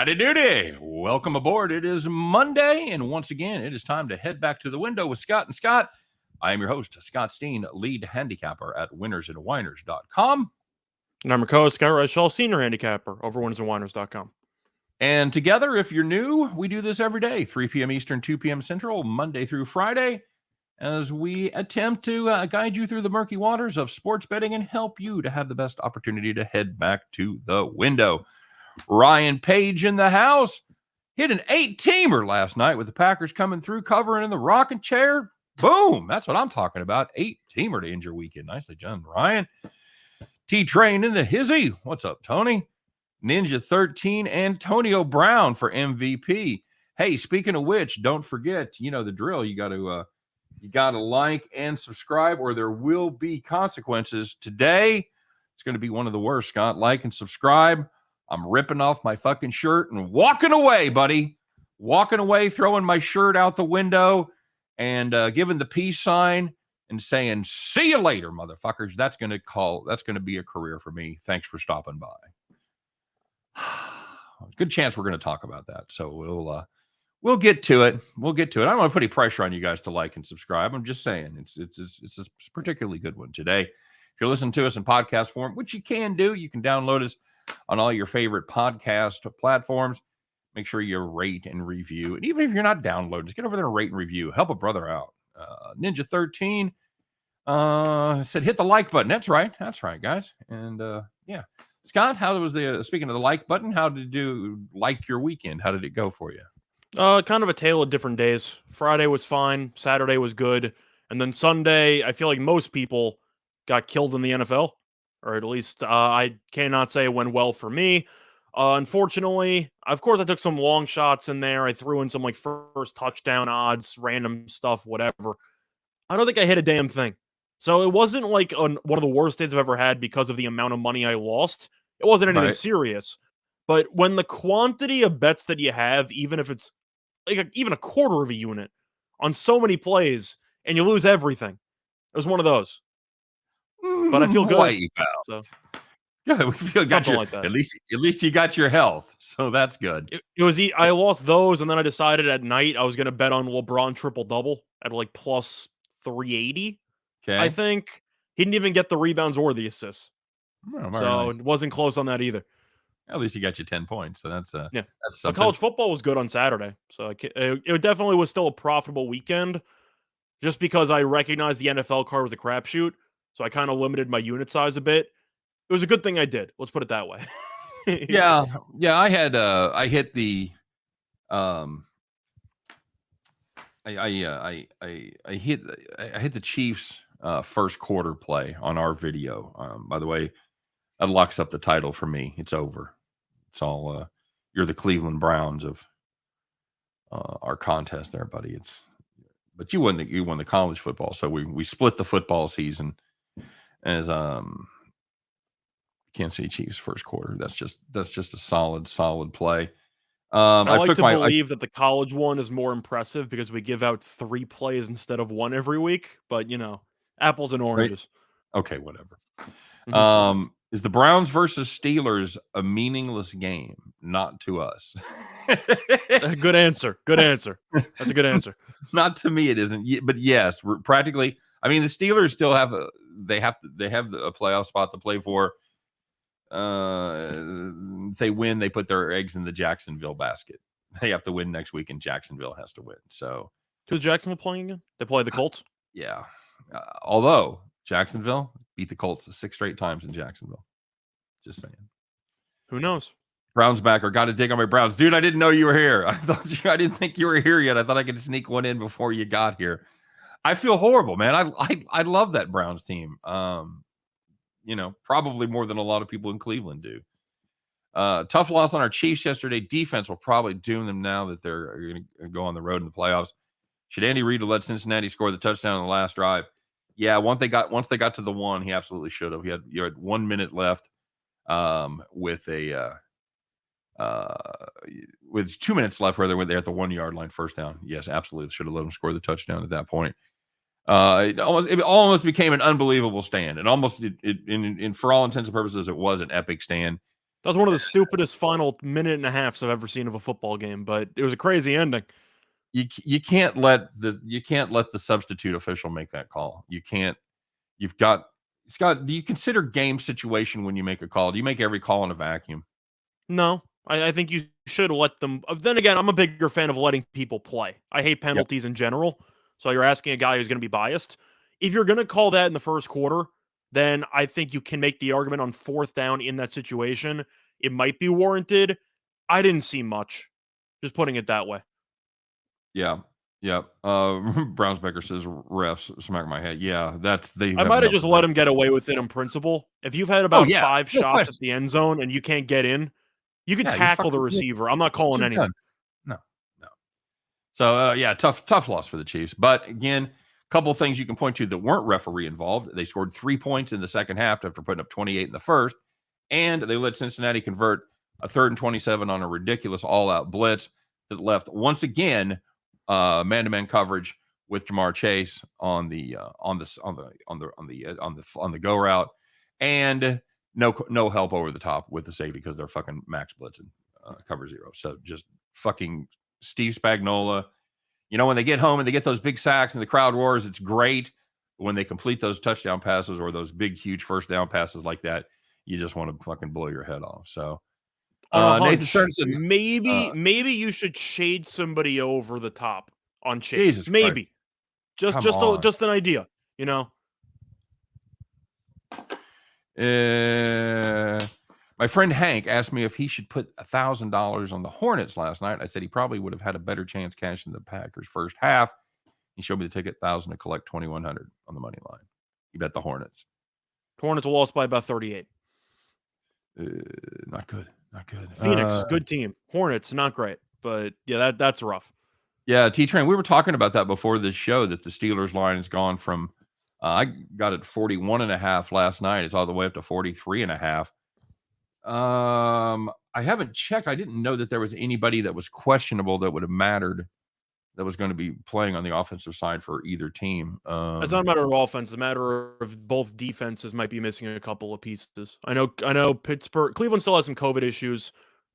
Howdy doody. Welcome aboard. It is Monday, and once again, it is time to head back to the window with Scott and Scott. I am your host, Scott Steen, lead handicapper at winnersandwhiners.com. And I'm your co-host, Scott Reichel, senior handicapper over winnersandwhiners.com. And together, if you're new, we do this every day, 3 p.m. Eastern, 2 p.m. Central, Monday through Friday, as we attempt to guide you through the murky waters of sports betting and help you to have the best opportunity to head back to the window. Ryan Page in the house hit an 8-teamer last night with the Packers coming through, covering in the rocking chair. Boom. That's what I'm talking about. 8-teamer to end your weekend. Nicely done, Ryan. T-Train in the hizzy. What's up, Tony? Ninja 13, Antonio Brown for MVP. Hey, speaking of which, don't forget, you know the drill. You got to like and subscribe, or there will be consequences. Today, it's going to be one of the worst, Scott. Like and subscribe. I'm ripping off my fucking shirt and walking away, buddy. Walking away, throwing my shirt out the window and giving the peace sign and saying, see you later, motherfuckers. That's going to be a career for me. Thanks for stopping by. Good chance we're going to talk about that. So we'll get to it. I don't want to put any pressure on you guys to like and subscribe. I'm just saying it's a particularly good one today. If you're listening to us in podcast form, which you can do, you can download us on all your favorite podcast platforms. Make sure you rate and review. And even if you're not downloading, just get over there and rate and review. Help a brother out. Ninja 13 said hit the like button. That's right, guys. And yeah. Scott, how was speaking of the like button, how did you like your weekend? How did it go for you? Kind of a tale of different days. Friday was fine. Saturday was good. And then Sunday, I feel like most people got killed in the NFL. Or at least I cannot say it went well for me. Unfortunately, of course, I took some long shots in there. I threw in some like first touchdown odds, random stuff, whatever. I don't think I hit a damn thing. So it wasn't like one of the worst days I've ever had because of the amount of money I lost. It wasn't anything serious. But when the quantity of bets that you have, even if it's like even a quarter of a unit on so many plays, and you lose everything, it was one of those. But I feel good. So. Yeah, we feel something like that. At least you got your health, so that's good. It was I lost those, and then I decided at night I was going to bet on LeBron triple double at like plus 380. Okay, I think he didn't even get the rebounds or the assists, so nice. It wasn't close on that either. At least he got you 10 points, so that's yeah. That's something. College football was good on Saturday, so it definitely was still a profitable weekend. Just because I recognized the NFL card was a crapshoot. So I kind of limited my unit size a bit. It was a good thing I did. Let's put it that way. Yeah. I had I hit the I hit the Chiefs first quarter play on our video. By the way, that locks up the title for me. It's over. It's all you're the Cleveland Browns of our contest there, buddy. But you won the college football, so we split the football season. As Kansas City Chiefs first quarter. That's just a solid play. I like to believe that the college one is more impressive because we give out 3 plays instead of 1 every week. But apples and oranges. Right? Okay, whatever. Mm-hmm. Is the Browns versus Steelers a meaningless game? Not to us. Good answer. That's a good answer. Not to me, it isn't. But yes, practically. I mean, the Steelers still have a playoff spot to play for. If they win, they put their eggs in the Jacksonville basket. They have to win next week, and Jacksonville has to win. So, who's Jacksonville playing again? They play the Colts. Yeah, although Jacksonville beat the Colts 6 straight times in Jacksonville. Just saying. Who knows? Browns backer. Got to dig on my Browns, dude. I didn't know you were here. I didn't think you were here yet. I thought I could sneak one in before you got here. I feel horrible, man. I love that Browns team. Probably more than a lot of people in Cleveland do. Tough loss on our Chiefs yesterday. Defense will probably doom them now that they're going to go on the road in the playoffs. Should Andy Reid have let Cincinnati score the touchdown on the last drive? Yeah, once they got to the 1, he absolutely should have. You had 1 minute left with 2 minutes left where they went there at the 1 yard line, first down. Yes, absolutely should have let him score the touchdown at that point. It almost became an unbelievable stand, and for all intents and purposes, it was an epic stand. That was one of the stupidest final minute and a halves I've ever seen of a football game, but it was a crazy ending. You can't let the substitute official make that call. You can't. You've got Scott. Do you consider game situation when you make a call? Do you make every call in a vacuum? No, I think you should let them. Then again, I'm a bigger fan of letting people play. I hate Yep. penalties in general. So you're asking a guy who's going to be biased. If you're going to call that in the first quarter, then I think you can make the argument on fourth down in that situation. It might be warranted. I didn't see much. Just putting it that way. Yeah. Yeah. Brownsbecker says refs smack my head. Yeah, I might have just let him get away with it in principle. If you've had Oh about yeah, 5 no shots question. at the end zone and you can't get in, you can Yeah, you tackle the fucking receiver. I'm not calling you're anything. done. No, no. So yeah, tough loss for the Chiefs. But again, a couple of things you can point to that weren't referee involved. They scored 3 points in the second half after putting up 28 in the first, and they let Cincinnati convert a 3rd and 27 on a ridiculous all-out blitz that left once again man-to-man coverage with Jamar Chase on the go route, and no help over the top with the safety because they're fucking max blitzing cover 0. So just fucking Steve Spagnuolo. When they get home and they get those big sacks and the crowd roars, it's great. But when they complete those touchdown passes or those big, huge first down passes like that, you just want to fucking blow your head off. So, On a Nathan hunch, Sternson, maybe you should shade somebody over the top on Chase. Jesus Maybe. Christ. Just an idea, you know. My friend Hank asked me if he should put $1,000 on the Hornets last night. I said he probably would have had a better chance cashing the Packers first half. He showed me the ticket, 1,000 to collect 2,100 on the money line. He bet the Hornets. Hornets lost by about 38. Not good. Phoenix, good team. Hornets, not great. But yeah, that's rough. Yeah, T-Train, we were talking about that before this show, that the Steelers line has gone from, I got it 41.5 last night. It's all the way up to 43.5. I haven't checked. I didn't know that there was anybody that was questionable that would have mattered that was going to be playing on the offensive side for either team. It's not a matter of offense. It's a matter of both defenses might be missing a couple of pieces. I know Cleveland still has some COVID issues.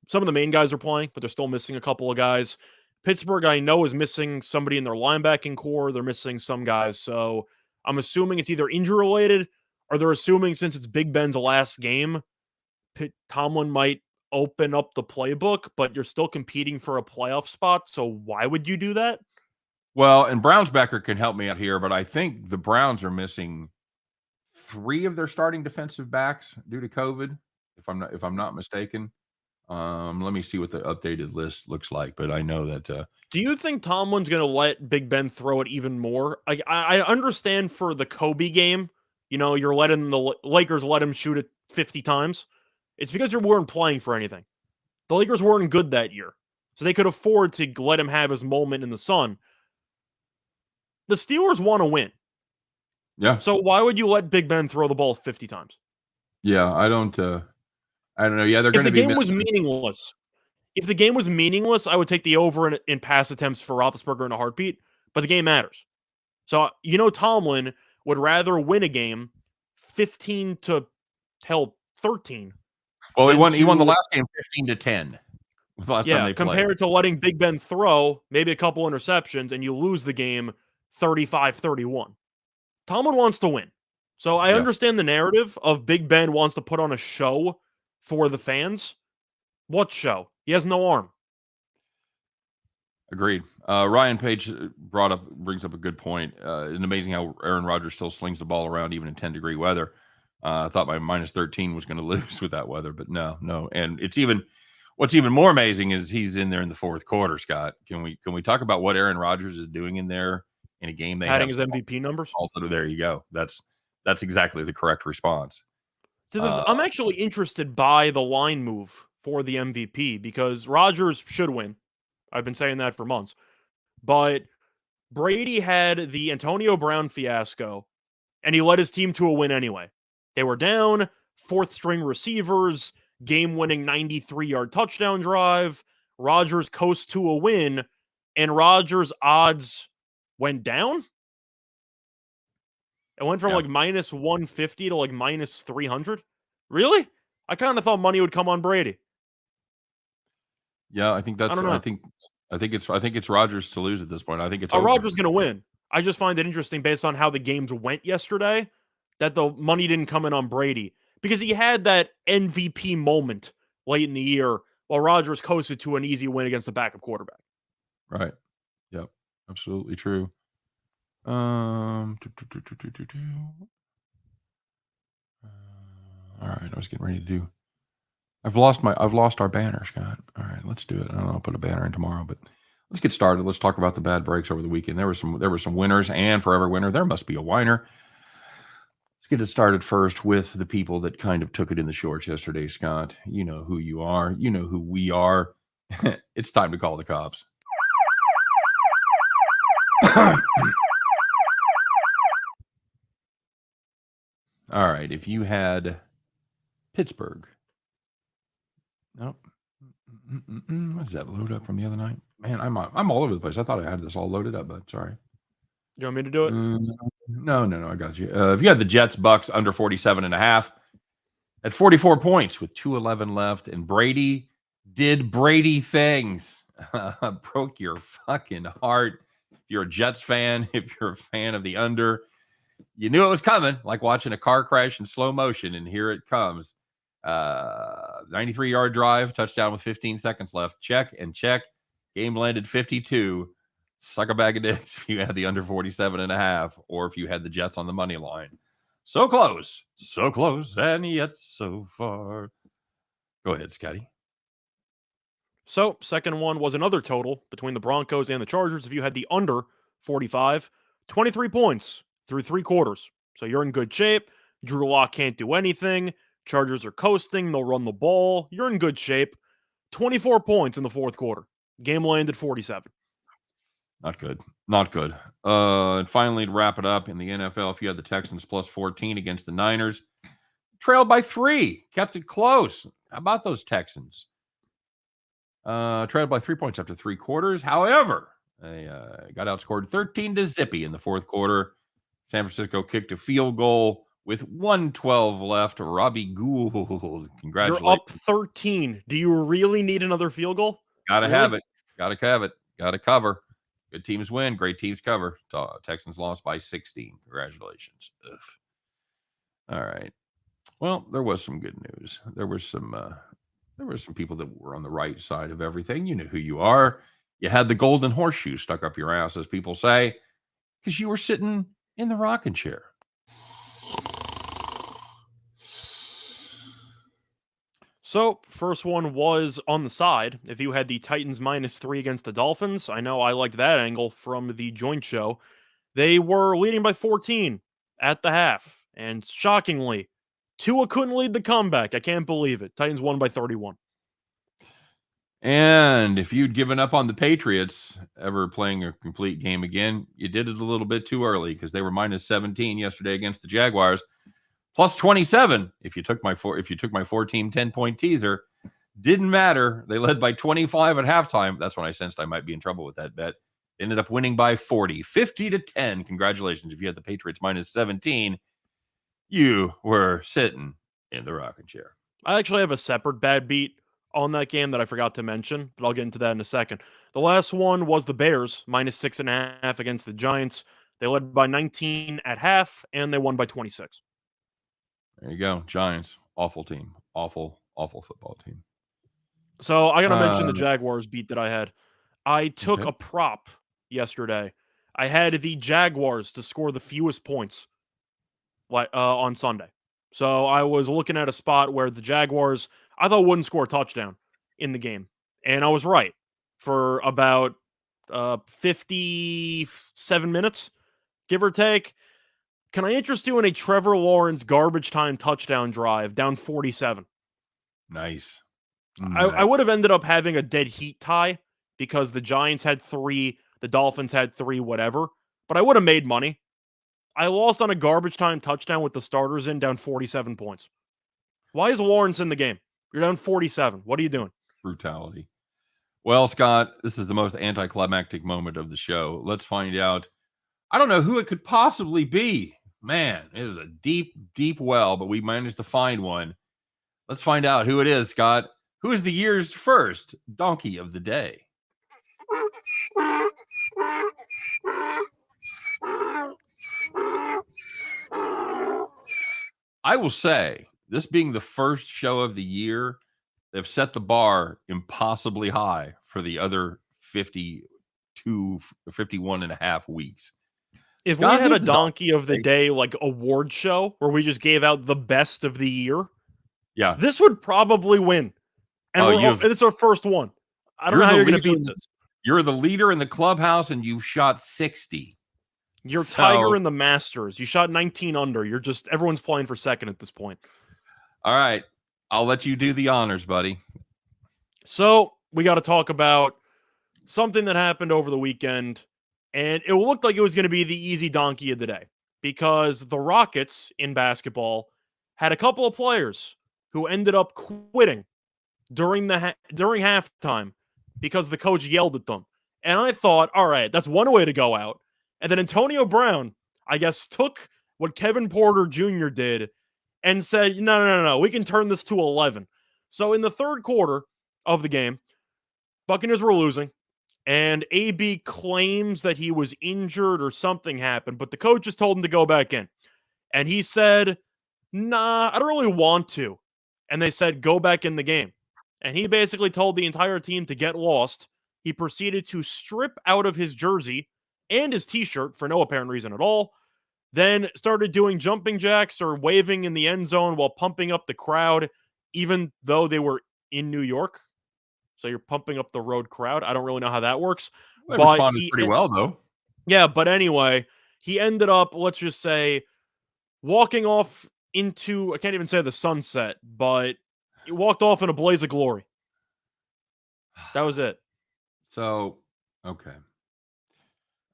Some of the main guys are playing, but they're still missing a couple of guys. Pittsburgh, I know, is missing somebody in their linebacking core. They're missing some guys. So I'm assuming it's either injury related, or they're assuming since it's Big Ben's last game, Tomlin might open up the playbook, but you're still competing for a playoff spot. So why would you do that? Well, and Brownsbecker can help me out here, but I think the Browns are missing 3 of their starting defensive backs due to COVID, if I'm not mistaken. Let me see what the updated list looks like, but I know that. Do you think Tomlin's going to let Big Ben throw it even more? I understand for the Kobe game, you're letting the Lakers let him shoot it 50 times. It's because they weren't playing for anything. The Lakers weren't good that year, so they could afford to let him have his moment in the sun. The Steelers want to win. Yeah. So why would you let Big Ben throw the ball 50 times? Yeah, I don't know. Yeah, they're going to be. If the game was meaningless, I would take the over in pass attempts for Roethlisberger in a heartbeat. But the game matters. So Tomlin would rather win a game 15 to 13. Well, he won the last game 15-10. The last time they played. Compared to letting Big Ben throw maybe a couple interceptions and you lose the game 35-31. Tomlin wants to win. So I understand the narrative of Big Ben wants to put on a show for the fans. What show? He has no arm. Agreed. Ryan Page brings up a good point. It's amazing how Aaron Rodgers still slings the ball around even in 10-degree weather. I thought my -13 was going to lose with that weather, but no. And what's even more amazing is he's in there in the fourth quarter. Scott, can we talk about what Aaron Rodgers is doing in there in a game? Adding his MVP numbers. There you go. That's exactly the correct response. So I'm actually interested by the line move for the MVP because Rodgers should win. I've been saying that for months. But Brady had the Antonio Brown fiasco, and he led his team to a win anyway. They were down, 4th-string receivers, game-winning 93-yard touchdown drive. Rodgers coast to a win, and Rodgers' odds went down. It went from like -150 to like -300. Really? I kind of thought money would come on Brady. Yeah, I think I that's. don't know. I think it's Rodgers to lose at this point. I think it's over. Rodgers going to win. I just find it interesting based on how the games went yesterday that the money didn't come in on Brady because he had that MVP moment late in the year while Rodgers coasted to an easy win against the backup quarterback. Right. Yep. Absolutely true. All right. I was getting ready to do. I've lost our banner, Scott. All right, let's do it. I don't know. I'll put a banner in tomorrow, but let's get started. Let's talk about the bad breaks over the weekend. There were some winners and forever winner. There must be a whiner. Let's get it started first with the people that kind of took it in the shorts yesterday, Scott. You know who you are. You know who we are. It's time to call the cops. All right. If you had Pittsburgh. Nope. What does that load up from the other night? Man, I'm all over the place. I thought I had this all loaded up, but sorry. You want me to do it? No. I got you. If you had the Jets Bucks under 47.5 at 44 points with 2:11 left, and Brady did Brady things, broke your fucking heart. If you're a Jets fan, if you're a fan of the under, you knew it was coming, like watching a car crash in slow motion, and here it comes. 93-yard drive, touchdown with 15 seconds left. Check and check. Game landed 52. Suck a bag of dicks if you had the under 47.5, or if you had the Jets on the money line. So close, and yet so far. Go ahead, Scotty. So, second one was another total between the Broncos and the Chargers. If you had the under 45, 23 points through 3 quarters. So you're in good shape. Drew Lock can't do anything. Chargers are coasting. They'll run the ball. You're in good shape. 24 points in the fourth quarter. Game landed 47. Not good. And finally, to wrap it up in the NFL, if you had the Texans plus 14 against the Niners, trailed by 3, kept it close. How about those Texans? Trailed by 3 points after 3 quarters. However, they got outscored 13-0 in the fourth quarter. San Francisco kicked a field goal with 1:12 left. Robbie Gould, congratulations. You're up 13. Do you really need another field goal? Gotta have it. Gotta cover. Good teams win. Great teams cover. Texans lost by 16. Congratulations. Ugh. All right. Well, there was some good news. There were some people that were on the right side of everything. You know who you are. You had the golden horseshoe stuck up your ass, as people say, because you were sitting in the rocking chair. So, first one was on the side. If you had the Titans -3 against the Dolphins, I know I liked that angle from the joint show. They were leading by 14 at the half. And shockingly, Tua couldn't lead the comeback. I can't believe it. Titans won by 31. And if you'd given up on the Patriots ever playing a complete game again, you did it a little bit too early because they were -17 yesterday against the Jaguars. Plus 27. If you took my 4-team 10-point teaser, didn't matter. They led by 25 at halftime. That's when I sensed I might be in trouble with that bet. Ended up winning by 40, 50-10. Congratulations. If you had the Patriots -17, you were sitting in the rocking chair. I actually have a separate bad beat on that game that I forgot to mention, but I'll get into that in a second. The last one was the Bears -6.5 against the Giants. They led by 19 at half, and they won by 26. There you go. Giants. Awful team. Awful football team. So I got to mention the Jaguars beat that I had. I took a prop yesterday. I had the Jaguars to score the fewest points on Sunday. So I was looking at a spot where the Jaguars, I thought, wouldn't score a touchdown in the game. And I was right for about 57 minutes, give or take. Can I interest you in a Trevor Lawrence garbage time touchdown drive down 47? Nice. I would have ended up having a dead heat tie because the Giants had 3, the Dolphins had 3, whatever. But I would have made money. I lost on a garbage time touchdown with the starters in down 47 points. Why is Lawrence in the game? You're down 47. What are you doing? Brutality. Well, Scott, this is the most anticlimactic moment of the show. Let's find out. I don't know who it could possibly be. Man, it is a deep, deep well, but we managed to find one. Let's find out who it is, Scott. Who is the year's first donkey of the day? I will say, this being the first show of the year, they've set the bar impossibly high for the other 51 and a half weeks. If Scott, we had a who's the donkey of the day like award show where we just gave out the best of the year, Yeah. this would probably win. And this is our first one. I don't know how you're going to beat this. You're the leader in the clubhouse, and you've shot 60. You're Tiger in the Masters. You shot 19 under. Everyone's playing for second at this point. All right. I'll let you do the honors, buddy. So we got to talk about something that happened over the weekend, and it looked like it was going to be the easy donkey of the day because the Rockets in basketball had a couple of players who ended up quitting during halftime because the coach yelled at them. And I thought, all right, that's one way to go out. And then Antonio Brown, I guess, took what Kevin Porter Jr. did and said, no, we can turn this to 11. So in the third quarter of the game, Buccaneers were losing, and AB claims that he was injured or something happened, but the coach just told him to go back in. And he said, nah, I don't really want to. And they said, go back in the game. And he basically told the entire team to get lost. He proceeded to strip out of his jersey and his t-shirt for no apparent reason at all, then started doing jumping jacks or waving in the end zone while pumping up the crowd, even though they were in New York. So you're pumping up the road crowd. I don't really know how that works. They responded pretty well, though. Yeah, but anyway, he ended up, let's just say, walking off into, I can't even say the sunset, but he walked off in a blaze of glory. That was it. So, okay.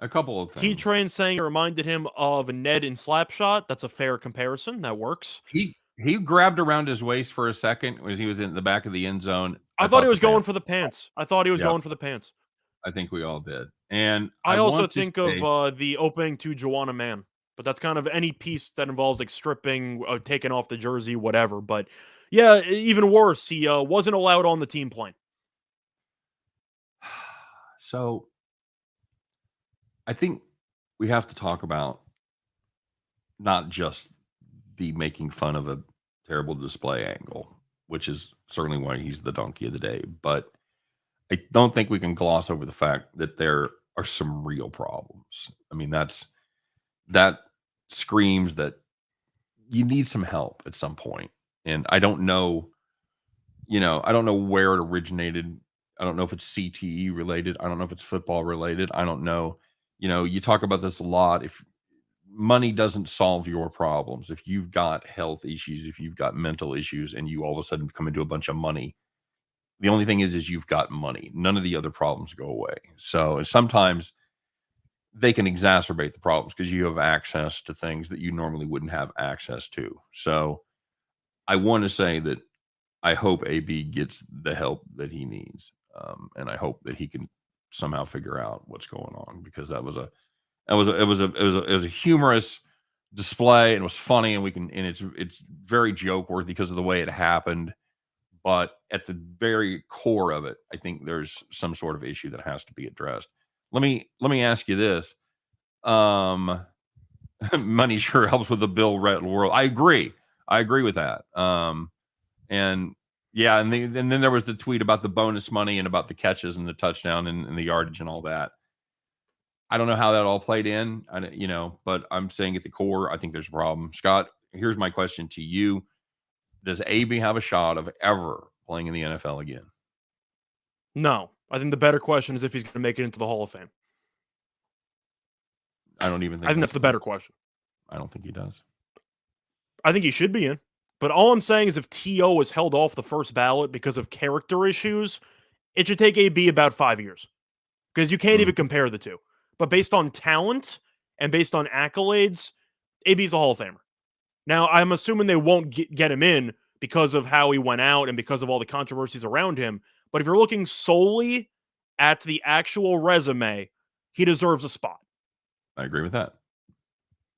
A couple of things. T-Train saying it reminded him of Ned in Slapshot. That's a fair comparison. That works. He grabbed around his waist for a second as he was in the back of the end zone. I thought he was going for the pants. I think we all did. And I also think of the opening to Joanna Man, but that's kind of any piece that involves like stripping, taking off the jersey, whatever. But yeah, even worse, he wasn't allowed on the team plane. So I think we have to talk about not just the making fun of a terrible display angle, which is certainly why he's the donkey of the day, but I don't think we can gloss over the fact that there are some real problems. I mean, that screams that you need some help at some point. And I don't know, I don't know where it originated. I don't know if it's CTE related. I don't know if it's football related. I don't know. You talk about this a lot. If money doesn't solve your problems, if you've got health issues, if you've got mental issues, and you all of a sudden come into a bunch of money, the only thing is you've got money. None of the other problems go away. So sometimes they can exacerbate the problems because you have access to things that you normally wouldn't have access to. So I want to say that I hope AB gets the help that he needs. And I hope that he can somehow figure out what's going on, because it was a humorous display, and it was funny, and it's very joke worthy because of the way it happened. But at the very core of it, I think there's some sort of issue that has to be addressed. Let me ask you this. Money sure helps with the Bill Rattle world. I agree with that. And yeah, and then there was the tweet about the bonus money and about the catches and the touchdown and the yardage and all that. I don't know how that all played in, but I'm saying at the core, I think there's a problem. Scott, here's my question to you. Does AB have a shot of ever playing in the NFL again? No. I think the better question is if he's going to make it into the Hall of Fame. I think that's the better question. I don't think he does. I think he should be in. But all I'm saying is if T.O. was held off the first ballot because of character issues, it should take AB about 5 years. Because you can't even compare the two. But based on talent and based on accolades, AB's a Hall of Famer. Now, I'm assuming they won't get him in because of how he went out and because of all the controversies around him. But if you're looking solely at the actual resume, he deserves a spot. I agree with that.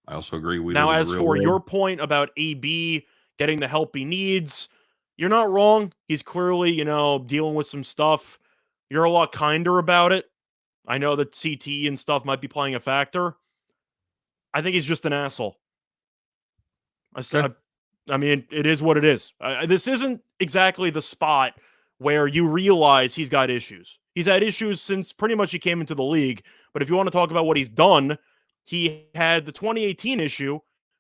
I also agree. Now, as for your point about AB getting the help he needs, you're not wrong. He's clearly, dealing with some stuff. You're a lot kinder about it. I know that CT and stuff might be playing a factor. I think he's just an asshole. Okay. I mean, it is what it is. This isn't exactly the spot where you realize he's got issues. He's had issues since pretty much he came into the league. But if you want to talk about what he's done, he had the 2018 issue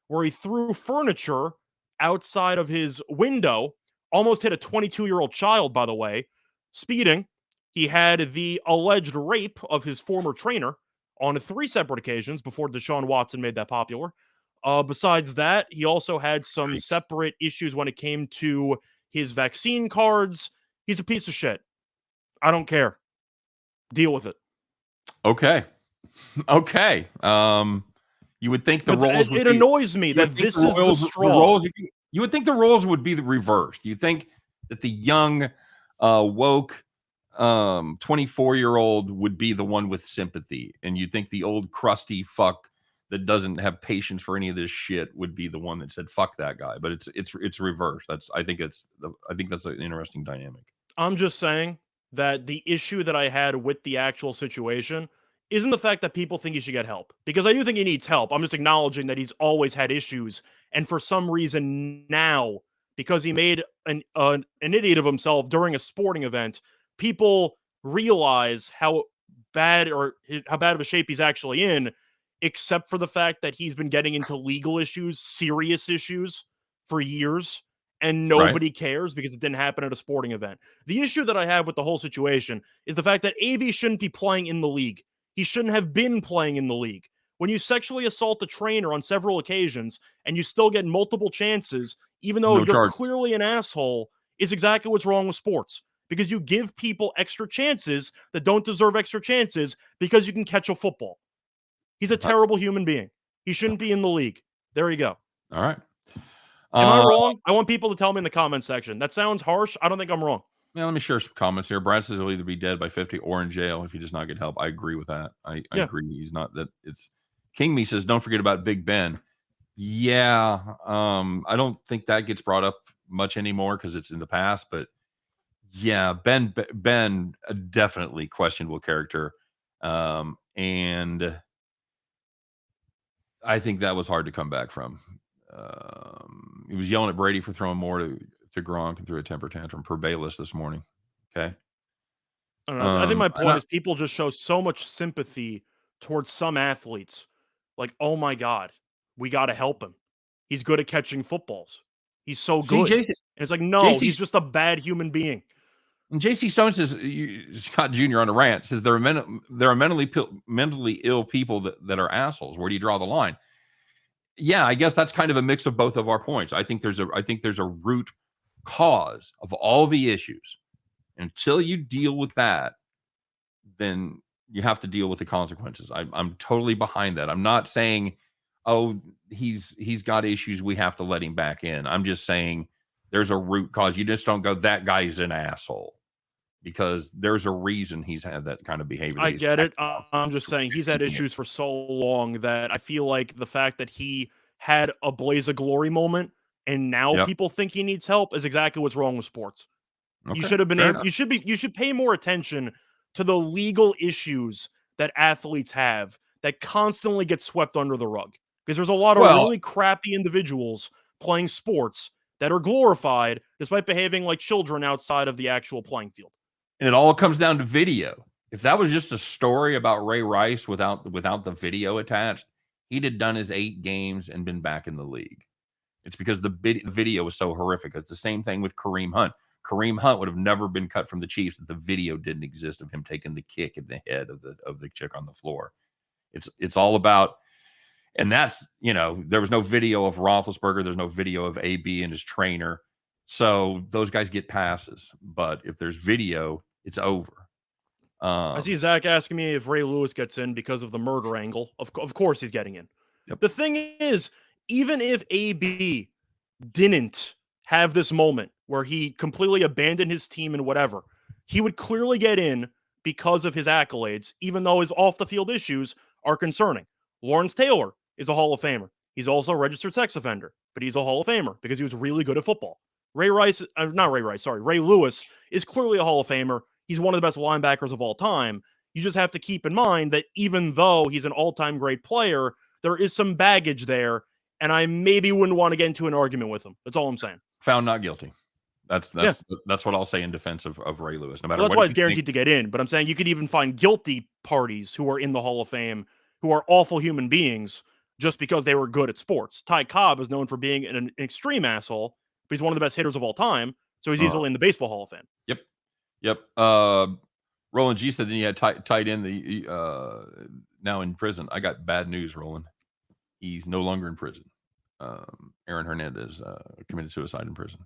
where he threw furniture outside of his window, almost hit a 22-year-old child, by the way, speeding. He had the alleged rape of his former trainer on 3 separate occasions before Deshaun Watson made that popular. Besides that, he also had some separate issues when it came to his vaccine cards. He's a piece of shit. I don't care. Deal with it. Okay. Okay. You would think the roles would it annoys me that this is the straw. You would think the roles would be reversed. You think that the young, woke, 24-year-old would be the one with sympathy, and you think the old crusty fuck that doesn't have patience for any of this shit would be the one that said fuck that guy. But it's reversed. I think that's an interesting dynamic. I'm just saying that the issue that I had with the actual situation isn't the fact that people think he should get help, because I do think he needs help. I'm just acknowledging that he's always had issues, and for some reason now, because he made an idiot of himself during a sporting event, people realize how bad of a shape he's actually in, except for the fact that he's been getting into legal issues, serious issues for years, and nobody cares because it didn't happen at a sporting event. The issue that I have with the whole situation is the fact that AB shouldn't be playing in the league. He shouldn't have been playing in the league. When you sexually assault a trainer on several occasions and you still get multiple chances, even though you're clearly an asshole, is exactly what's wrong with sports. Because you give people extra chances that don't deserve extra chances because you can catch a football. He's a terrible human being. He shouldn't be in the league. There you go. All right. Am I wrong? I want people to tell me in the comment section. That sounds harsh. I don't think I'm wrong. Yeah, let me share some comments here. Brad says he'll either be dead by 50 or in jail if he does not get help. I agree with that. I agree. He's not that. It's King Me says, don't forget about Big Ben. Yeah. I don't think that gets brought up much anymore because it's in the past, but yeah, Ben, definitely questionable character. And I think that was hard to come back from. He was yelling at Brady for throwing more to Gronk and threw a temper tantrum per Bayless this morning. Okay. I don't know. I think my point is people just show so much sympathy towards some athletes. Like, oh my God, we got to help him. He's good at catching footballs. He's so good. And it's like, no, he's just a bad human being. And JC Stone says, Scott Jr. on a rant says there are mentally ill people that are assholes. Where do you draw the line? Yeah, I guess that's kind of a mix of both of our points. I think there's a root cause of all the issues. Until you deal with that, then you have to deal with the consequences. I'm totally behind that. I'm not saying, oh, he's got issues, we have to let him back in. I'm just saying there's a root cause. You just don't go, that guy's an asshole, because there's a reason he's had that kind of behavior. I get it. I'm just saying he's had issues for so long that I feel like the fact that he had a blaze of glory moment and now people think he needs help is exactly what's wrong with sports. Okay, you should have been able, you should pay more attention to the legal issues that athletes have that constantly get swept under the rug. Because there's a lot of really crappy individuals playing sports that are glorified despite behaving like children outside of the actual playing field. And it all comes down to video. If that was just a story about Ray Rice without the video attached, he'd have done his 8 games and been back in the league. It's because the video was so horrific. It's the same thing with Kareem Hunt. Kareem Hunt would have never been cut from the Chiefs if the video didn't exist of him taking the kick in the head of the chick on the floor. It's all about, and that's, there was no video of Roethlisberger. There's no video of AB and his trainer. So those guys get passes. But if there's video, it's over. I see Zach asking me if Ray Lewis gets in because of the murder angle. Of course he's getting in. Yep. The thing is, even if AB didn't have this moment where he completely abandoned his team and whatever, he would clearly get in because of his accolades, even though his off-the-field issues are concerning. Lawrence Taylor is a Hall of Famer. He's also a registered sex offender, but he's a Hall of Famer because he was really good at football. Ray Lewis is clearly a Hall of Famer. He's one of the best linebackers of all time. You just have to keep in mind that even though he's an all-time great player, there is some baggage there, and I maybe wouldn't want to get into an argument with him. That's all I'm saying. Found not guilty. That's what I'll say in defense of Ray Lewis. No matter that's why he's guaranteed to get in. But I'm saying you could even find guilty parties who are in the Hall of Fame who are awful human beings just because they were good at sports. Ty Cobb is known for being an extreme asshole, but he's one of the best hitters of all time, so he's easily in the Baseball Hall of Fame. Yep. Roland G said then you had tight end now in prison. I got bad news, Roland. He's no longer in prison. Aaron Hernandez committed suicide in prison.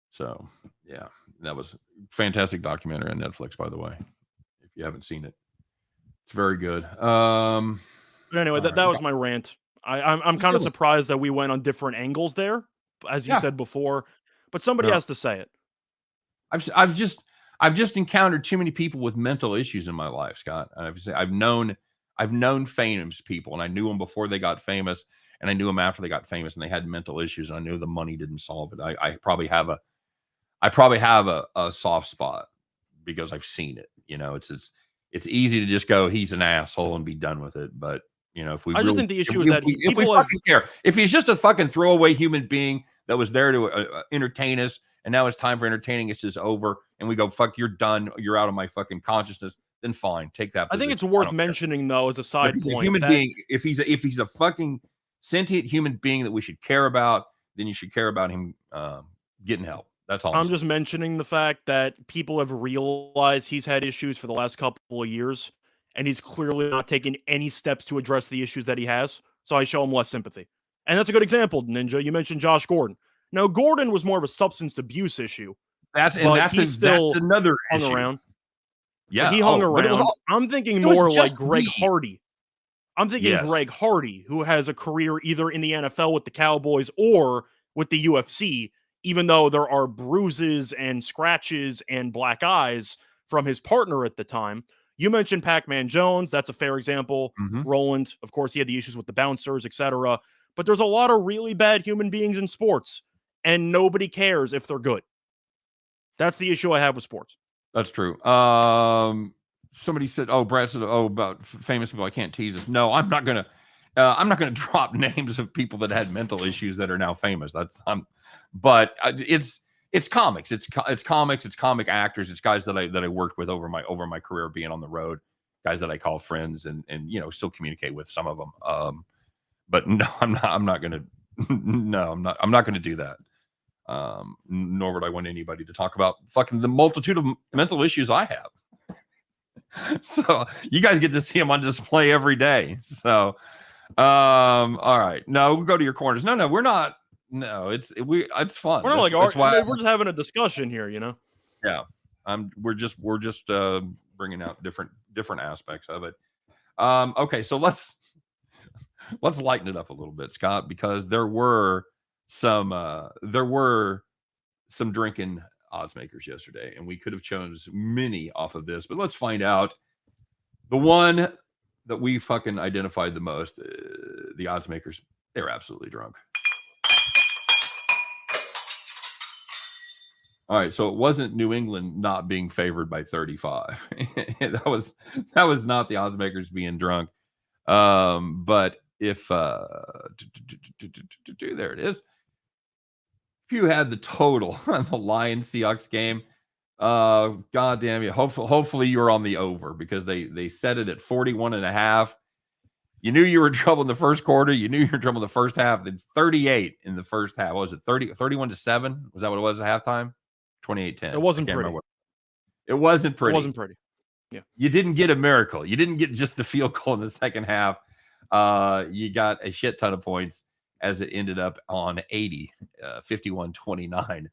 So, yeah, that was a fantastic documentary on Netflix, by the way. If you haven't seen it, it's very good. But anyway, that was my rant. I'm kind of surprised that we went on different angles there, as you said before. But somebody has to say it. I've just encountered too many people with mental issues in my life, Scott. I've known famous people, and I knew them before they got famous, and I knew them after they got famous, and they had mental issues, and I knew the money didn't solve it. I probably have a soft spot because I've seen it. You know, it's easy to just go, he's an asshole and be done with it. But you know, I just think the issue is that people fucking care. If he's just a fucking throwaway human being that was there to entertain us, and now it's time for entertaining us is over, and we go, fuck, you're done, you're out of my fucking consciousness, then fine, take that position. I think it's worth mentioning though, as a side point, human being, if he's a fucking sentient human being that we should care about, then you should care about him getting help. That's all. I'm just mentioning the fact that people have realized he's had issues for the last couple of years, and he's clearly not taken any steps to address the issues that he has. So I show him less sympathy. And that's a good example, Ninja. You mentioned Josh Gordon. Now, Gordon was more of a substance abuse issue. That's another hung issue. Around. Yeah, like he hung around. I'm thinking more like Greg Hardy. I'm thinking Greg Hardy, who has a career either in the NFL with the Cowboys or with the UFC, even though there are bruises and scratches and black eyes from his partner at the time. You mentioned Pac-Man Jones. That's a fair example. Roland, of course, he had the issues with the bouncers, etc. But there's a lot of really bad human beings in sports, and nobody cares if they're good. That's the issue I have with sports. That's true. Somebody said, Brad said, about famous people, I can't tease us. No, I'm not gonna drop names of people that had mental issues that are now famous. But it's comics. It's comics. It's comic actors. It's guys that I worked with over my career being on the road. Guys that I call friends and still communicate with some of them. But no, I'm not gonna. No, I'm not gonna do that. Nor would I want anybody to talk about fucking the multitude of mental issues I have. So you guys get to see them on display every day. So, all right. No, we'll go to your corners. No, we're not. No, it's fun. We're not we're just having a discussion here, you know? Yeah. We're just bringing out different aspects of it. Okay. So let's lighten it up a little bit, Scott, because there were some drinking odds makers yesterday, and we could have chosen many off of this, but let's find out the one that we fucking identified the most. The odds makers, they're absolutely drunk. All right, so it wasn't New England not being favored by 35. that was not the odds makers being drunk. But if there it is. If you had the total on the Lions Seahawks game, God damn you. Hopefully you were on the over, because they set it at 41.5. You knew you were in trouble in the first quarter. You knew you were in trouble in the first half. It's 38 in the first half. What was it? 31-7? Was that what it was at halftime? 28-10. It wasn't pretty. It wasn't pretty. It wasn't pretty. Yeah. You didn't get a miracle. You didn't get just the field goal in the second half. You got a shit ton of points, as it ended up on 80, 51-29.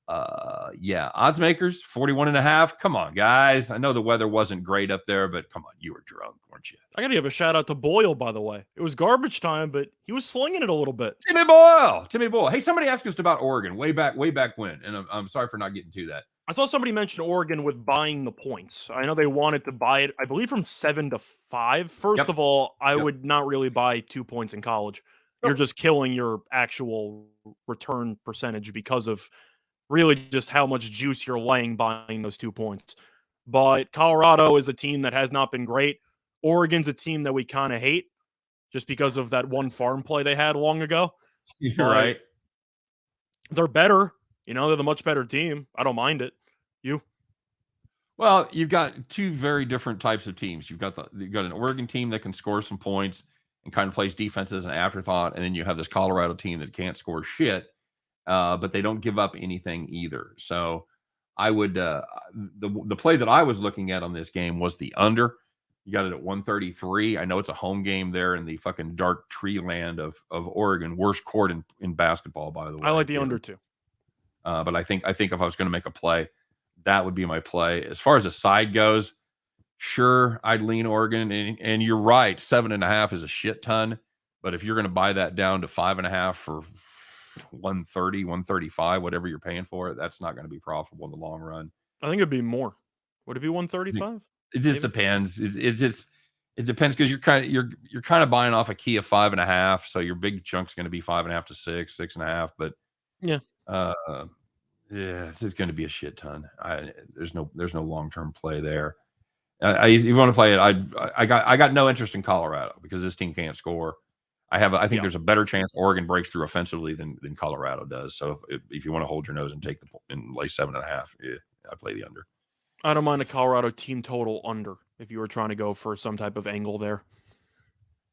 Odds makers, 41.5. Come on, guys. I know the weather wasn't great up there, but come on, you were drunk, weren't you? I got to give a shout out to Boyle, by the way. It was garbage time, but he was slinging it a little bit. Timmy Boyle. Hey, somebody asked us about Oregon way back when, and I'm sorry for not getting to that. I saw somebody mention Oregon with buying the points. I know they wanted to buy it, I believe, from 7 to 5. First of all, I would not really buy 2 points in college. you're just killing your actual return percentage because of really just how much juice you're laying behind those 2 points. But Colorado is a team that has not been great. Oregon's a team that we kind of hate just because of that one farm play they had long ago. You're But right. they're better. They're the much better team. I don't mind it. You? Well, you've got two very different types of teams. You've got an Oregon team that can score some points and kind of plays defense as an afterthought, and then you have this Colorado team that can't score shit, but they don't give up anything either. So I would the play that I was looking at on this game was the under. You got it at 133. I know it's a home game there in the fucking dark tree land of Oregon, worst court in basketball, by the way. I like the under too. But I think if I was going to make a play, that would be my play. As far as the side goes, sure, I'd lean Oregon, and you're right, 7.5 is a shit ton. But if you're going to buy that down to 5.5 for 130, 135, whatever you're paying for it, that's not going to be profitable in the long run. I think it'd be more. Would it be 135? It just depends. It depends because you're kind of buying off a key of 5.5, so your big chunk's going to be 5.5 to 6, 6.5. But yeah, yeah, it's going to be a shit ton. There's no long-term play there. If you want to play it, I got no interest in Colorado because this team can't score. I think there's a better chance Oregon breaks through offensively than Colorado does. So if you want to hold your nose and take and lay 7.5, yeah, I play the under. I don't mind a Colorado team total under if you were trying to go for some type of angle there.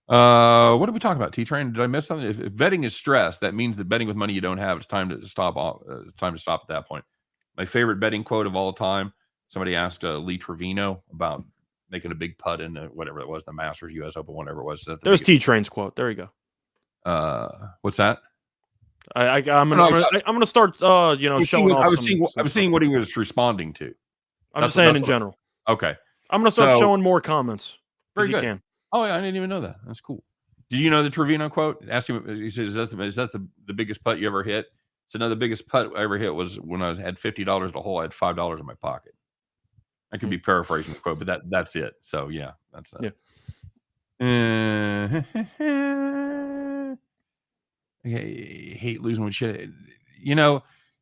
What are we talking about? T-Train? Did I miss something? If betting is stress, that means that betting with money you don't have, it's time to stop. Time to stop at that point. My favorite betting quote of all time. Somebody asked Lee Trevino about making a big putt in whatever it was, the Masters, U.S. Open, whatever it was. There's T-Train's quote. There you go. What's that? I'm gonna start. Showing off. I was seeing what he was responding to. I'm just saying in general. Okay. I'm gonna start showing more comments. Very good. You can. Oh, yeah, I didn't even know that. That's cool. Did you know the Trevino quote? Asked him. He says, "Is that the biggest putt you ever hit?" So, no, the biggest putt I ever hit was when I had $50 to hole. I had $5 in my pocket. I could be paraphrasing the quote, but that's it. So, yeah, that's that. Yeah. I hate losing with shit.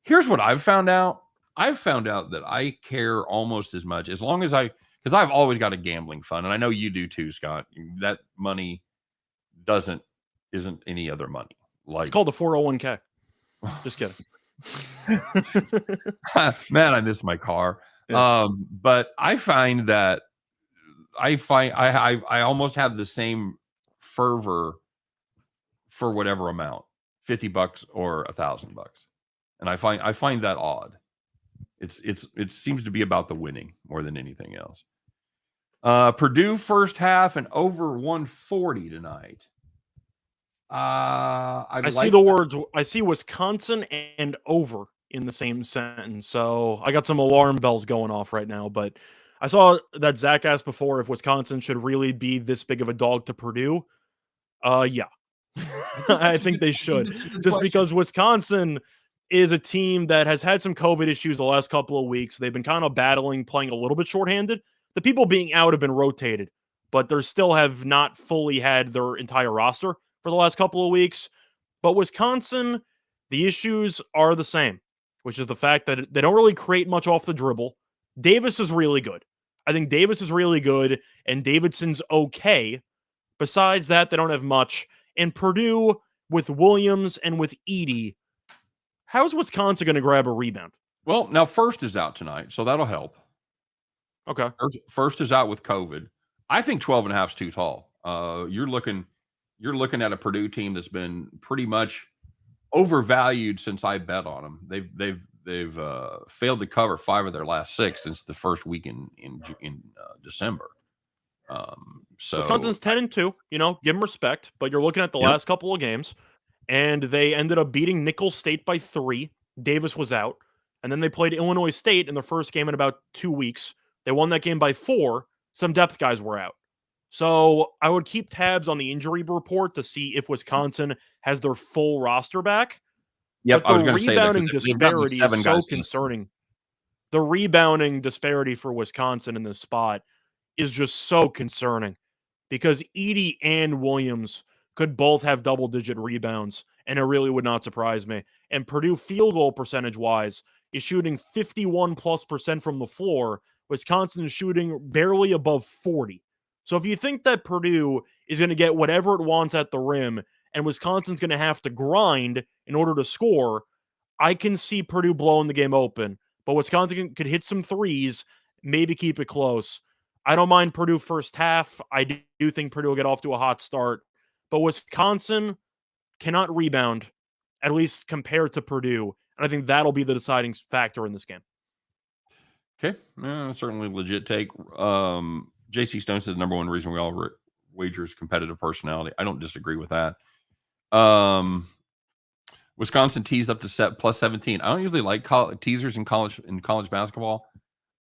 Here's what I've found out. I've found out that I care almost as much as long as because I've always got a gambling fund, and I know you do too, Scott. That money isn't any other money. Like, it's called a 401k. Just kidding. Man, I miss my car. Yeah. But I find that I almost have the same fervor for whatever amount, $50 or $1,000, and I find that odd. It seems to be about the winning more than anything else. Purdue first half and over 140 tonight. I see the words. I see Wisconsin and over in the same sentence. So I got some alarm bells going off right now. But I saw that Zach asked before if Wisconsin should really be this big of a dog to Purdue. Yeah, I think they should. Just because Wisconsin is a team that has had some COVID issues the last couple of weeks. They've been kind of battling, playing a little bit shorthanded. The people being out have been rotated, but they still have not fully had their entire roster for the last couple of weeks. But Wisconsin, the issues are the same, which is the fact that they don't really create much off the dribble. Davis is really good. I think Davis is really good, and Davidson's okay. Besides that, they don't have much. And Purdue, with Williams and with Edey, how's Wisconsin going to grab a rebound? Well, now First is out tonight, so that'll help. Okay. First is out with COVID. I think 12.5 is too tall. You're looking at a Purdue team that's been pretty much overvalued since I bet on them. They've failed to cover 5 of their last 6 since the first week in December. So Wisconsin's 10-2. Give them respect. But you're looking at the last couple of games, and they ended up beating Nicholls State by 3. Davis was out, and then they played Illinois State in the first game in about 2 weeks. They won that game by 4. Some depth guys were out. So I would keep tabs on the injury report to see if Wisconsin has their full roster back. Yep, but the rebounding disparity is so concerning. The rebounding disparity for Wisconsin in this spot is just so concerning because Edey and Williams could both have double-digit rebounds, and it really would not surprise me. And Purdue field goal percentage-wise is shooting 51+% from the floor. Wisconsin is shooting barely above 40. So if you think that Purdue is going to get whatever it wants at the rim and Wisconsin's going to have to grind in order to score, I can see Purdue blowing the game open. But Wisconsin could hit some threes, maybe keep it close. I don't mind Purdue first half. I do think Purdue will get off to a hot start. But Wisconsin cannot rebound, at least compared to Purdue. And I think that'll be the deciding factor in this game. Okay. Certainly legit take. JC Stone said the number one reason we all wager is competitive personality. I don't disagree with that. Wisconsin teased up to set plus 17. I don't usually like teasers in college basketball.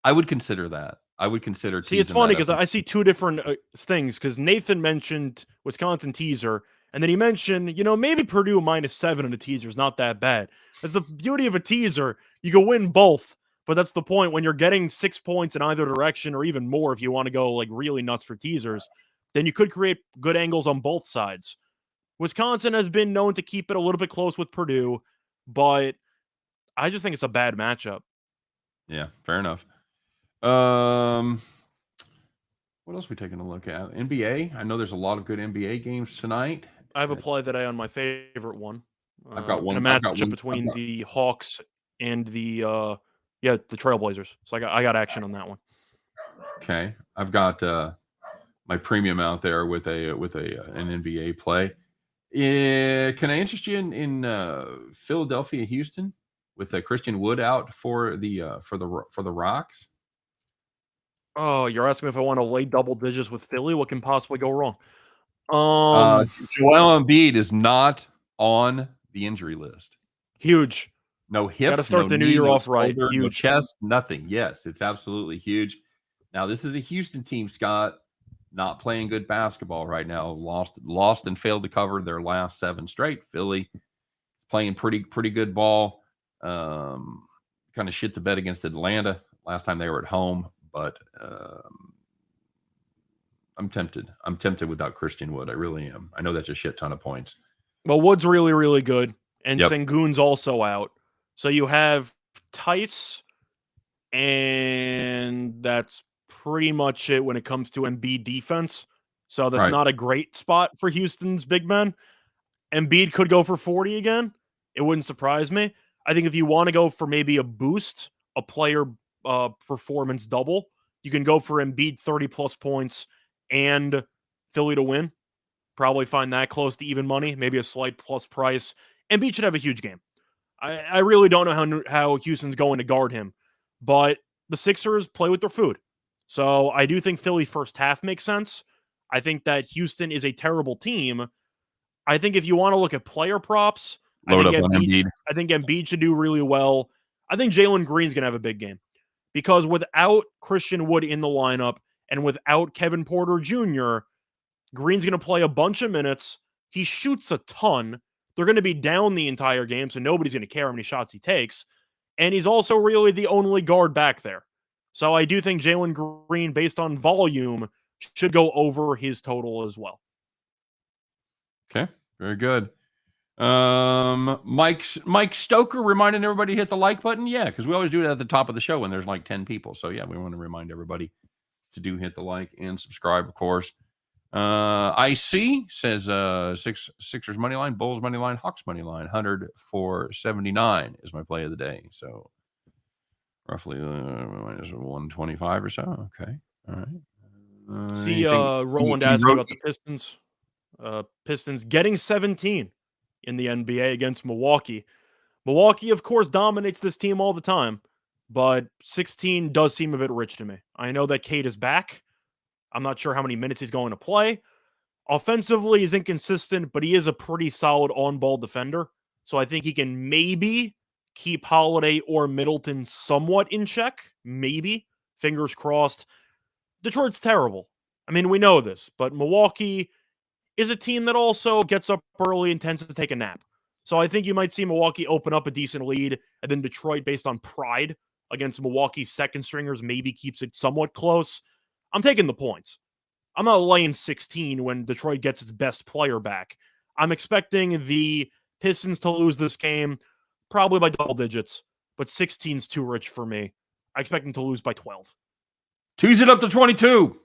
I would consider that. I would consider. See, it's funny because I see two different things. Because Nathan mentioned Wisconsin teaser, and then he mentioned, maybe Purdue -7 in a teaser is not that bad. That's the beauty of a teaser. You can win both, but that's the point. When you're getting 6 points in either direction, or even more if you want to go like really nuts for teasers, then you could create good angles on both sides. Wisconsin has been known to keep it a little bit close with Purdue, but I just think it's a bad matchup. Yeah, fair enough. What else are we taking a look at? NBA. I know there's a lot of good NBA games tonight. I have a play today on my favorite one. I've got one. A matchup between the Hawks and the Trailblazers. So I got action on that one. Okay, I've got my premium out there with an NBA play. Can I interest you in Philadelphia, Houston, with Christian Wood out for the Rocks? Oh, you're asking me if I want to lay double digits with Philly? What can possibly go wrong? Joel Embiid is not on the injury list. Huge. No hip. Got to start the new year off right. Shoulder, huge. No chest. Nothing. Yes, it's absolutely huge. Now this is a Houston team, Scott, not playing good basketball right now. Lost and failed to cover their last 7 straight. Philly playing pretty good ball. Kind of shit the bed against Atlanta last time they were at home, but I'm tempted. I'm tempted without Christian Wood. I really am. I know that's a shit ton of points. Well, Wood's really, really good, and Sengun's also out. So you have Tice, and that's pretty much it when it comes to Embiid defense. So that's not a great spot for Houston's big men. Embiid could go for 40 again. It wouldn't surprise me. I think if you want to go for maybe a boost, a player performance double, you can go for Embiid 30+ points and Philly to win. Probably find that close to even money, maybe a slight plus price. Embiid should have a huge game. I really don't know how Houston's going to guard him, but the Sixers play with their food. So I do think Philly first half makes sense. I think that Houston is a terrible team. I think if you want to look at player props, I think Embiid should do really well. I think Jalen Green's going to have a big game because without Christian Wood in the lineup and without Kevin Porter Jr., Green's going to play a bunch of minutes. He shoots a ton. They're going to be down the entire game, so nobody's going to care how many shots he takes. And he's also really the only guard back there. So I do think Jalen Green, based on volume, should go over his total as well. Okay, very good. Mike Stoker reminding everybody to hit the like button. Yeah, because we always do it at the top of the show when there's like 10 people. So yeah, we want to remind everybody to hit the like and subscribe, of course. IC says Sixers money line, Bulls money line, Hawks money line, 100 for 79 is my play of the day. So roughly minus 125 or so. Okay, all right. See, Roland asking about the Pistons. Pistons getting 17 in the NBA against Milwaukee. Milwaukee, of course, dominates this team all the time, but 16 does seem a bit rich to me. I know that Cade is back. I'm not sure how many minutes he's going to play. Offensively, he's inconsistent, but he is a pretty solid on-ball defender. So I think he can maybe keep Holiday or Middleton somewhat in check. Maybe. Fingers crossed. Detroit's terrible. I mean, we know this, but Milwaukee is a team that also gets up early and tends to take a nap. So I think you might see Milwaukee open up a decent lead, and then Detroit, based on pride against Milwaukee's second stringers, maybe keeps it somewhat close. I'm taking the points. I'm not laying 16 when Detroit gets its best player back. I'm expecting the Pistons to lose this game probably by double digits, but 16's too rich for me. I expect them to lose by 12. Tease it up to 22.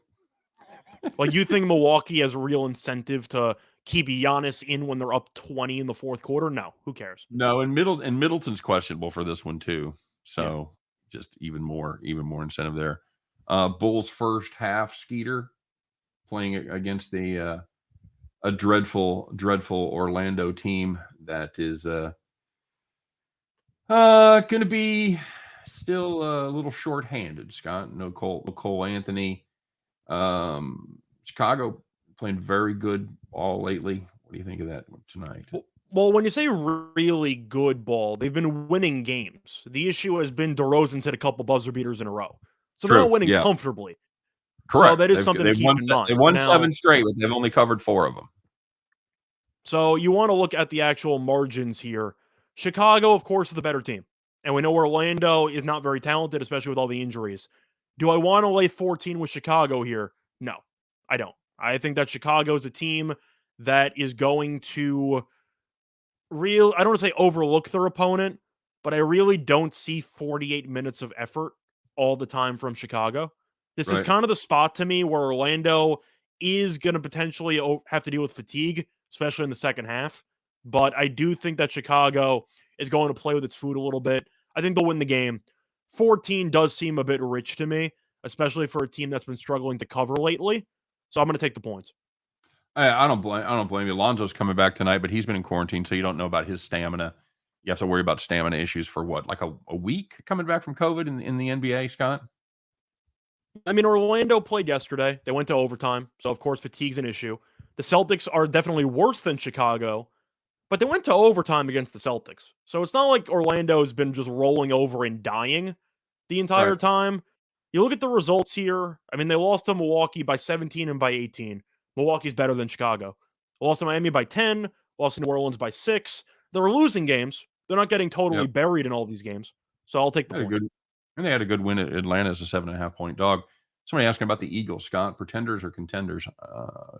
Well, you think Milwaukee has a real incentive to keep Giannis in when they're up 20 in the fourth quarter? No, who cares? No, and Middleton's questionable for this one too. So just even more incentive there. Bulls first half, Skeeter playing against a dreadful Orlando team that is going to be still a little short-handed. Scott, no Cole Anthony. Chicago playing very good ball lately. What do you think of that tonight? Well, when you say really good ball, they've been winning games. The issue has been DeRozan's hit a couple buzzer beaters in a row. So they're not winning comfortably. Correct. So that is something to keep in mind. They won 7 straight, but they've only covered 4 of them. So you want to look at the actual margins here. Chicago, of course, is the better team. And we know Orlando is not very talented, especially with all the injuries. Do I want to lay 14 with Chicago here? No, I don't. I think that Chicago is a team that is going to I don't want to say overlook their opponent, but I really don't see 48 minutes of effort all the time from Chicago. This is kind of the spot to me where Orlando is going to potentially have to deal with fatigue, especially in the second half. But I do think that Chicago is going to play with its food a little bit. I think they'll win the game. 14 does seem a bit rich to me, especially for a team that's been struggling to cover lately. So I'm going to take the points. I don't blame you. Lonzo's coming back tonight, but he's been in quarantine, so you don't know about his stamina. You have to worry about stamina issues for what, like a week coming back from COVID in the NBA, Scott? I mean, Orlando played yesterday. They went to overtime, so of course fatigue's an issue. The Celtics are definitely worse than Chicago, but they went to overtime against the Celtics. So it's not like Orlando's been just rolling over and dying the entire time. You look at the results here. I mean, they lost to Milwaukee by 17 and by 18. Milwaukee's better than Chicago. Lost to Miami by 10. Lost to New Orleans by 6. They're losing games. They're not getting totally buried in all these games. So I'll take the points. And they had a good win at Atlanta as a 7.5-point dog. Somebody asking about the Eagles, Scott. Pretenders or contenders?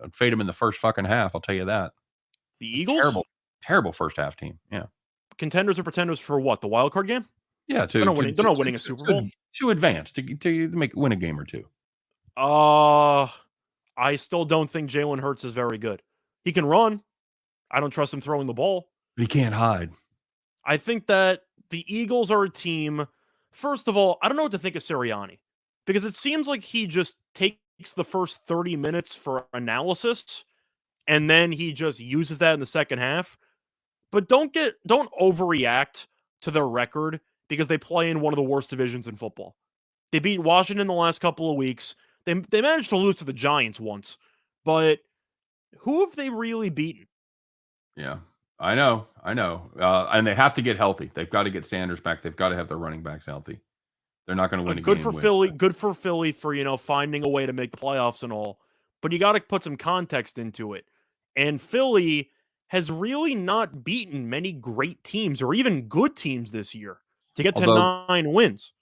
I'd fade them in the first fucking half. I'll tell you that. The Eagles? Terrible first half team. Yeah. Contenders or pretenders for what? The wild card game? Yeah, they're not winning a Super Bowl. To advance, to win a game or two. I still don't think Jalen Hurts is very good. He can run. I don't trust him throwing the ball. But he can't hide. I think that the Eagles are a team. First of all, I don't know what to think of Sirianni because it seems like he just takes the first 30 minutes for analysis and then he just uses that in the second half. But don't overreact to their record because they play in one of the worst divisions in football. They beat Washington the last couple of weeks. They managed to lose to the Giants once, but who have they really beaten? Yeah, I know. And they have to get healthy. They've got to get Sanders back. They've got to have their running backs healthy. They're not going to win a game. Good for Philly for, finding a way to make the playoffs and all. But you got to put some context into it. And Philly has really not beaten many great teams or even good teams this year to get to 9 wins.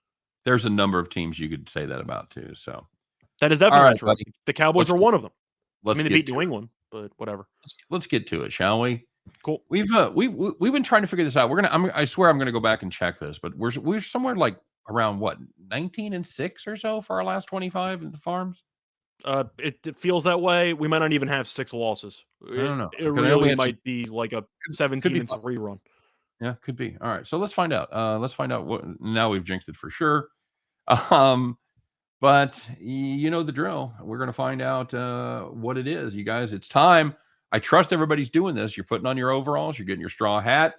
There's a number of teams you could say that about too. So that is definitely true. Buddy. The Cowboys are one of them. They beat New it. England, but whatever. Let's get to it, shall we? Cool. We've been trying to figure this out. I swear I'm gonna go back and check this, but we're somewhere like around what 19-6 or so for our last 25 in the farms. It feels that way. We might not even have 6 losses. I don't know. It really might be like a 17-3 run. Yeah, could be. All right, so let's find out. What now we've jinxed it for sure. But you know the drill. We're going to find out what it is, you guys. It's time. I trust everybody's doing this. You're putting on your overalls. You're getting your straw hat.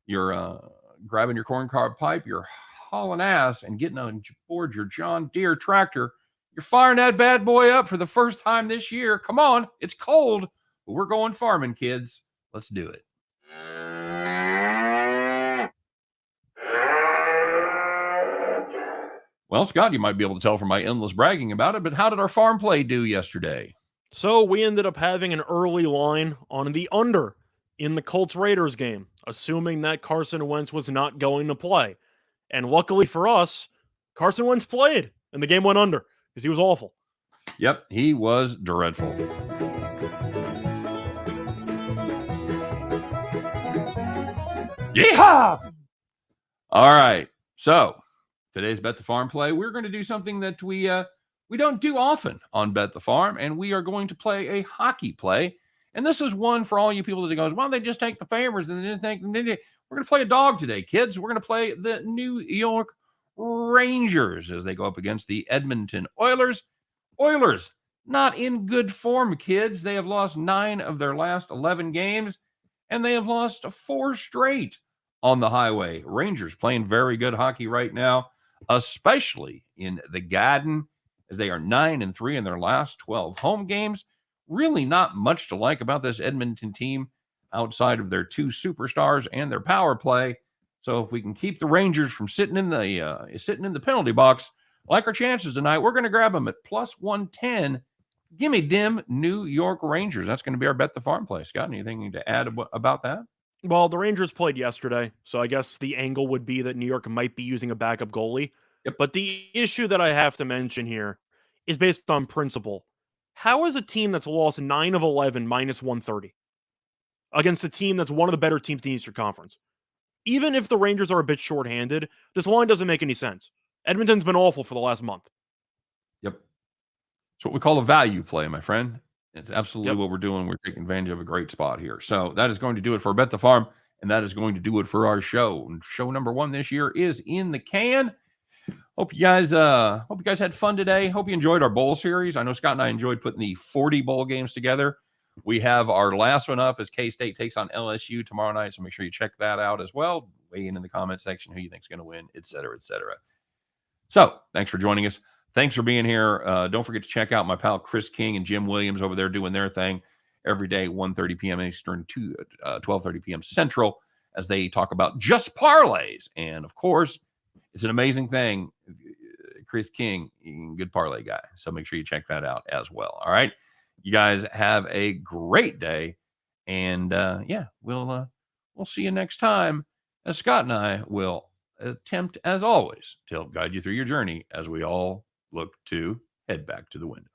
You're grabbing your corncob pipe. You're hauling ass and getting on board your John Deere tractor. You're firing that bad boy up for the first time this year. Come on. It's cold, but we're going farming, kids. Let's do it. Well, Scott, you might be able to tell from my endless bragging about it, but how did our farm play do yesterday? So we ended up having an early line on the under in the Colts-Raiders game, assuming that Carson Wentz was not going to play. And luckily for us, Carson Wentz played, and the game went under because he was awful. Yep, he was dreadful. Yeehaw! All right. So today's Bet the Farm play, we're going to do something that we don't do often on Bet the Farm, and we are going to play a hockey play. And this is one for all you people that goes, well, they just take the favorites and they didn't take them. We're going to play a dog today, kids. We're going to play the New York Rangers as they go up against the Edmonton Oilers. Oilers, not in good form, kids. They have lost 9 of their last 11 games, and they have lost 4 straight on the highway. Rangers playing very good hockey right now, especially in the Garden, as they are 9-3 in their last 12 home games. Really not much to like about this Edmonton team outside of their 2 superstars and their power play. So if we can keep the Rangers from sitting in the penalty box, like our chances tonight, we're going to grab them at plus 110. Give me dim New York Rangers. That's going to be our Bet the Farm play. Scott, anything to add about that? Well, the Rangers played yesterday, so I guess the angle would be that New York might be using a backup goalie. Yep. But the issue that I have to mention here is based on principle. How is a team that's lost 9 of 11 minus 130 against a team that's one of the better teams in the Eastern Conference? Even if the Rangers are a bit shorthanded, this line doesn't make any sense. Edmonton's been awful for the last month. Yep. It's what we call a value play, my friend. It's absolutely what we're doing. We're taking advantage of a great spot here. So that is going to do it for Bet the Farm, and that is going to do it for our show. And show number 1 this year is in the can. Hope you guys had fun today. Hope you enjoyed our bowl series. I know Scott and I enjoyed putting the 40 bowl games together. We have our last one up as K-State takes on LSU tomorrow night, so make sure you check that out as well. Weigh in the comment section who you think is going to win, et cetera, et cetera. So thanks for joining us. Thanks for being here. Don't forget to check out my pal Chris King and Jim Williams over there doing their thing every day, 1:30 p.m. Eastern to 12:30 p.m. Central, as they talk about just parlays. And, of course, it's an amazing thing. Chris King, good parlay guy. So make sure you check that out as well. All right. You guys have a great day. And, we'll see you next time, as Scott and I will attempt, as always, to help guide you through your journey as we all look to head back to the window.